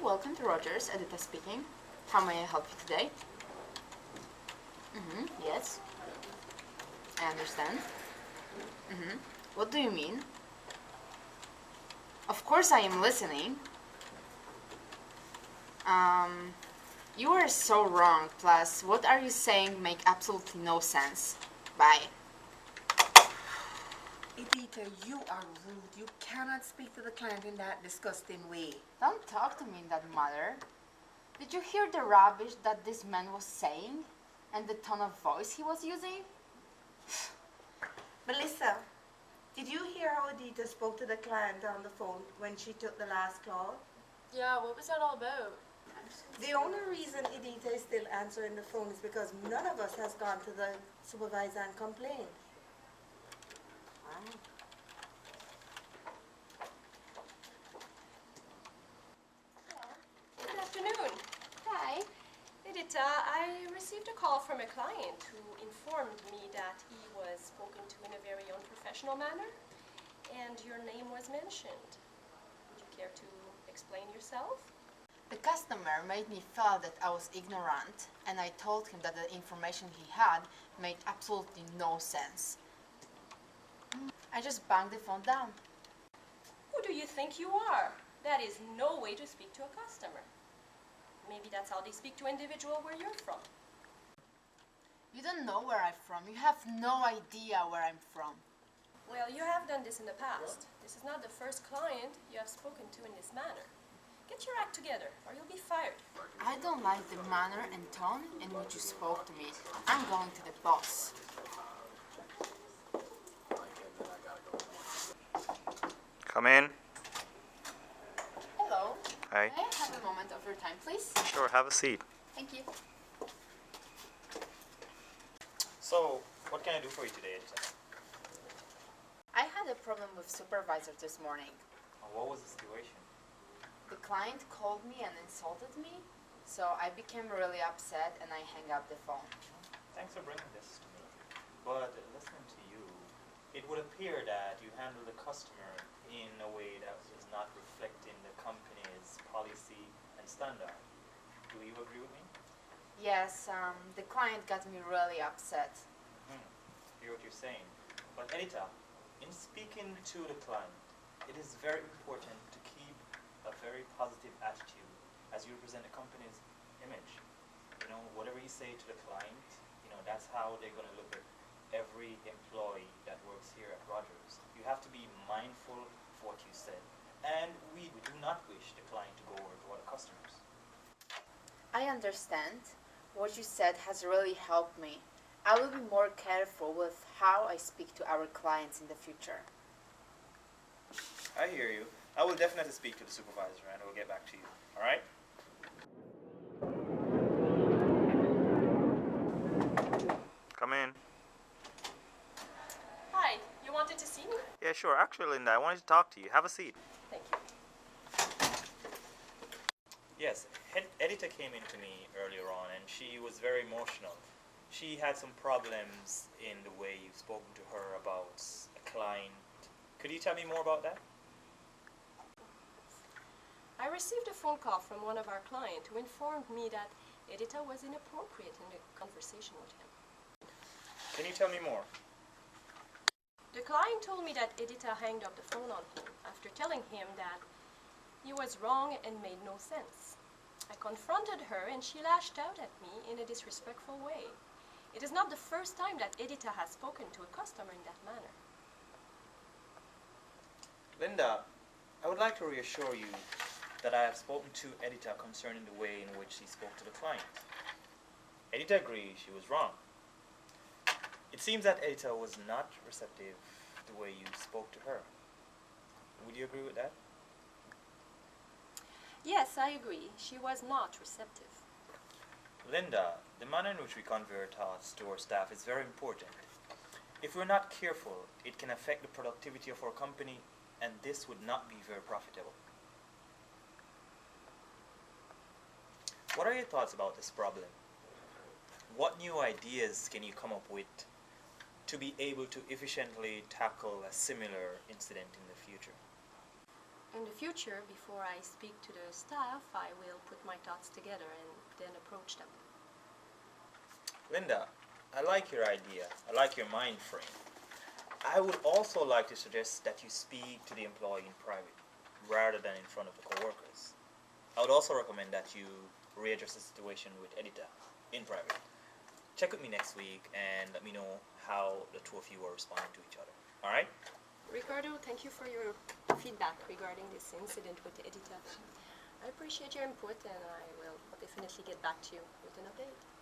welcome to Rogers, Edita speaking. How may I help you today? Yes. I understand. What do you mean? Of course I am listening. You are so wrong, plus what are you saying make absolutely no sense. Bye. Edita, you are rude. You cannot speak to the client in that disgusting way. Don't talk to me in that manner. Did you hear the rubbish that this man was saying? And the tone of voice he was using? Melissa, did you hear how Edita spoke to the client on the phone when she took the last call? Yeah, what was that all about? The only reason Edita is still answering the phone is because none of us has gone to the supervisor and complained. Good afternoon. Hi. Edita, I received a call from a client who informed me that he was spoken to in a very unprofessional manner, and your name was mentioned. Would you care to explain yourself? The customer made me feel that I was ignorant, and I told him that the information he had made absolutely no sense. I just banged the phone down. Who do you think you are? That is no way to speak to a customer. Maybe that's how they speak to individual where you're from. You don't know where I'm from. You have no idea where I'm from. Well, you have done this in the past. This is not the first client you have spoken to in this manner. Get your act together, or you'll be fired. I don't like the manner and tone in which you spoke to me. I'm going to the boss. Come in. Hello. Hi. May I have a moment of your time, please? Sure, have a seat. Thank you. So, what can I do for you today, Edita? I had a problem with supervisor this morning. What was the situation? The client called me and insulted me, so I became really upset and I hung up the phone. Thanks for bringing this to me. But listening to you, it would appear that you handled the customer in a way that was not reflecting the company's policy and standard. Do you agree with me? Yes, the client got me really upset. Hear what you're saying. But Edita, in speaking to the client, it is very important to keep a very positive attitude as you represent the company's image. You know, whatever you say to the client, you know, that's how they're going to look at every employee that works here at Rogers. You have to be mindful of what you said. And we do not wish the client to go over to other customers. I understand. What you said has really helped me. I will be more careful with how I speak to our clients in the future. I hear you. I will definitely speak to the supervisor and we'll get back to you. All right? Come in. Hi, you wanted to see me? Yeah, sure. Actually, Linda, I wanted to talk to you. Have a seat. Thank you. Yes, Edita came in to me earlier on and she was very emotional. She had some problems in the way you've spoken to her about a client. Could you tell me more about that? I received a phone call from one of our clients who informed me that Edita was inappropriate in the conversation with him. Can you tell me more? The client told me that Edita hanged up the phone on him after telling him that he was wrong and made no sense. I confronted her and she lashed out at me in a disrespectful way. It is not the first time that Edita has spoken to a customer in that manner. Linda, I would like to reassure you that I have spoken to Edita concerning the way in which she spoke to the client. Edita agrees she was wrong. It seems that Edita was not receptive the way you spoke to her. Would you agree with that? Yes, I agree. She was not receptive. Linda, the manner in which we convey our thoughts to our staff is very important. If we're not careful, it can affect the productivity of our company, and this would not be very profitable. What are your thoughts about this problem? What new ideas can you come up with to be able to efficiently tackle a similar incident in the future? In the future, before I speak to the staff, I will put my thoughts together and then approach them. Linda, I like your idea. I like your mind frame. I would also like to suggest that you speak to the employee in private rather than in front of the coworkers. I would also recommend that you readdress the situation with Edita in private. Check with me next week and let me know how the two of you are responding to each other. All right? Ricardo, thank you for your feedback regarding this incident with the editor. I appreciate your input and I will definitely get back to you with an update.